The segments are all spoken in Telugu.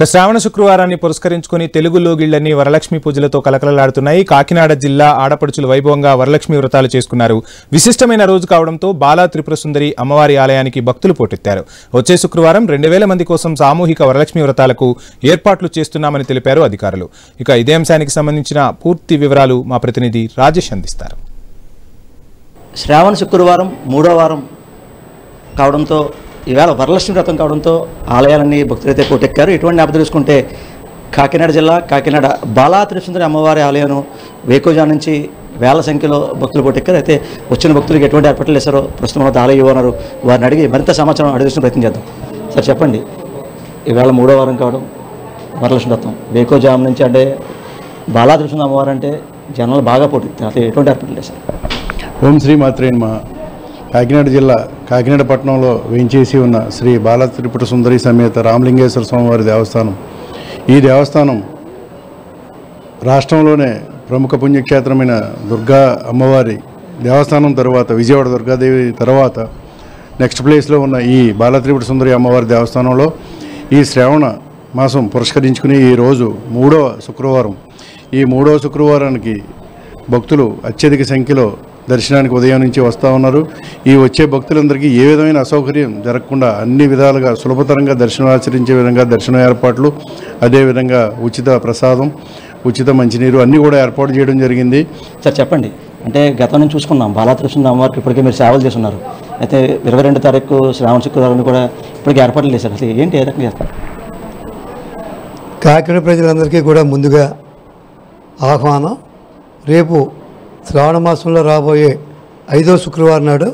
శ్రావణ శుక్రవారాన్ని పురస్కరించుకుని తెలుగు లోగిళ్లన్నీ వరలక్ష్మి పూజలతో కలకలలాడుతున్నాయి. కాకినాడ జిల్లా ఆడపడుచులు వైభవంగా వరలక్ష్మి వ్రతాలు చేసుకున్నారు. విశిష్టమైన రోజు కావడంతో బాలా త్రిపుర సుందరి అమ్మవారి ఆలయానికి భక్తులు పోటెత్తారు. వచ్చే శుక్రవారం 2000 మంది కోసం సామూహిక వరలక్ష్మి వ్రతాలకు ఏర్పాట్లు చేస్తున్నామని తెలిపారు అధికారులు. ఇక ఇదే అంశానికి సంబంధించిన పూర్తి వివరాలు మా ప్రతినిధి రాజేష్ అందిస్తారు. శ్రావణ శుక్రవారం 3వ వారం కావడంతో ఈవేళ వరలక్ష్మి వ్రతం కావడంతో ఆలయాలన్నీ భక్తులైతే పోటెక్కారు. ఇటువంటి నేపథ్యం చూసుకుంటే కాకినాడ జిల్లా కాకినాడ బాలా త్రిపుర సుందరి అమ్మవారి ఆలయం వేకోజా నుంచి వేల సంఖ్యలో భక్తులు పోటెక్కారు. అయితే వచ్చిన భక్తులకు ఎటువంటి ఏర్పాట్లు చేశారో ప్రస్తుతం ఆలయ ఓనరు వారిని అడిగి మరింత సమాచారం అడిగిన ప్రయత్నం చేద్దాం. సార్ చెప్పండి, ఈవేళ 3వ వారం కావడం వరలక్ష్మి వ్రతం వేకోజాం నుంచి అంటే బాలా త్రిపుర సుందరి అమ్మవారు అంటే జనాలు బాగా పోటెత్తారు. అయితే ఎటువంటి ఏర్పాట్లు చేశారు? ఓం శ్రీ మాత్రే నమః. కాకినాడ జిల్లా కాకినాడ పట్టణంలో వేంచేసి ఉన్న శ్రీ బాలా త్రిపుర సుందరి సమేత రామలింగేశ్వర స్వామివారి దేవస్థానం. ఈ దేవస్థానం రాష్ట్రంలోనే ప్రముఖ పుణ్యక్షేత్రమైన దుర్గా అమ్మవారి దేవస్థానం తర్వాత విజయవాడ దుర్గాదేవి తర్వాత నెక్స్ట్ ప్లేస్లో ఉన్న ఈ బాలా త్రిపుర సుందరి అమ్మవారి దేవస్థానంలో ఈ శ్రావణ మాసం పురస్కరించుకుని ఈరోజు 3వ శుక్రవారం. ఈ 3వ శుక్రవారానికి భక్తులు అత్యధిక సంఖ్యలో దర్శనానికి ఉదయం నుంచి వస్తూ ఉన్నారు. ఈ వచ్చే భక్తులందరికీ ఏ విధమైన అసౌకర్యం జరగకుండా అన్ని విధాలుగా సులభతరంగా దర్శనం ఆచరించే విధంగా దర్శన ఏర్పాట్లు, అదేవిధంగా ఉచిత ప్రసాదం, ఉచిత మంచినీరు అన్నీ కూడా ఏర్పాటు చేయడం జరిగింది. సార్ చెప్పండి, అంటే గతం నుంచి చూసుకున్నాం బాలా త్రిపుర సుందరి అమ్మవారికి ఇప్పటికే మీరు సేవలు చేస్తున్నారు. అయితే 22వ తారీఖు శ్రావణ శుక్రవారం కూడా ఇప్పటికే ఏర్పాట్లు చేశారు. అసలు ఏంటి ఏ రకంగా చేస్తారు? కాకినాడ ప్రజలందరికీ కూడా ముందుగా ఆహ్వానం. రేపు శ్రావణ మాసంలో రాబోయే 5వ శుక్రవారం నాడు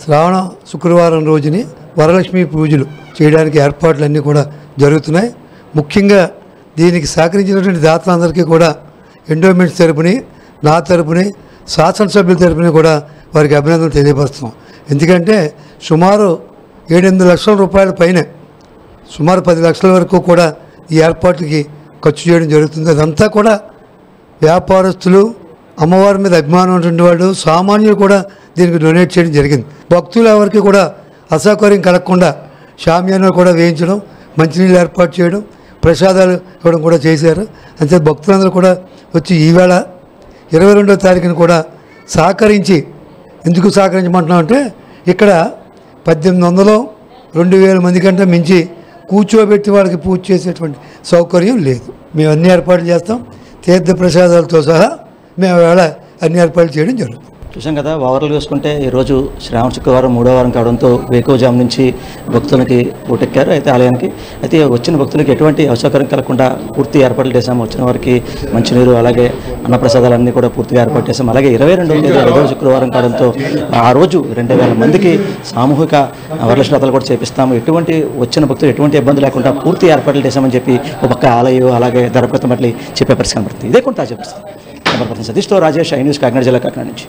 శ్రావణ శుక్రవారం రోజుని వరలక్ష్మి పూజలు చేయడానికి ఏర్పాట్లన్నీ కూడా జరుగుతున్నాయి. ముఖ్యంగా దీనికి సహకరించినటువంటి దాతలందరికీ కూడా ఎండోమెంట్స్ తరపుని, నా తరపుని, శాసనసభ్యుల తరపుని కూడా వారికి అభినందనలు తెలియపరుస్తున్నాం. ఎందుకంటే సుమారు 7-8 లక్షల రూపాయల పైన సుమారు 10 లక్షల వరకు కూడా ఈ ఏర్పాట్లకి ఖర్చు చేయడం జరుగుతుంది. అదంతా కూడా వ్యాపారస్తులు, అమ్మవారి మీద అభిమానం ఉన్నటువంటి వాళ్ళు, సామాన్యులు కూడా దీనికి డొనేట్ చేయడం జరిగింది. భక్తులు ఎవరికి కూడా అసౌకర్యం కలగకుండా షామియానాలు కూడా వేయించడం, మంచినీళ్ళు ఏర్పాటు చేయడం, ప్రసాదాలు ఇవ్వడం కూడా చేశారు. అంతే భక్తులందరూ కూడా వచ్చి ఈవేళ 22వ తారీఖున కూడా సహకరించి, ఎందుకు సహకరించమంటున్నాం అంటే ఇక్కడ 1800 2000 మంది కంటే మించి కూర్చోబెట్టి వాళ్ళకి పూజ చేసేటువంటి సౌకర్యం లేదు. మేము అన్ని ఏర్పాట్లు చేస్తాం, తీర్థ ప్రసాదాలతో సహా మేము వేళ అన్ని ఏర్పాట్లు చేయడం జరుగుతుంది. చూసాం కదా, ఓవర్లు చూసుకుంటే ఈరోజు శ్రావణ శుక్రవారం 3వ వారం కావడంతో వేకోజాం నుంచి భక్తులకి పోటెక్కారు. అయితే ఆలయానికి అయితే వచ్చిన భక్తులకి ఎటువంటి అసౌకర్యం కలగకుండా పూర్తి ఏర్పాట్లు చేశాము. వచ్చిన వారికి మంచినీరు అలాగే అన్నప్రసాదాలన్నీ కూడా పూర్తిగా ఏర్పాటు చేశాము. అలాగే 22వ తేదీ 5వ శుక్రవారం కావడంతో ఆ రోజు 2000 మందికి సామూహిక వరలక్ష్మి వ్రతాలు కూడా చేపిస్తాము. ఎటువంటి వచ్చిన భక్తులు ఎటువంటి ఇబ్బంది లేకుండా పూర్తి ఏర్పాట్లు చేశామని చెప్పి ఒక పక్క ఆలయం అలాగే ధరపతి మళ్ళీ చెప్పే పరిస్థితి కనబడుతుంది. ఇదే కొంత తాజా పరిస్థితి. సతీష్తో రాజేష్, ఐ న్యూస్, కాకినాడ జిల్లా కాకినాడ నుంచి.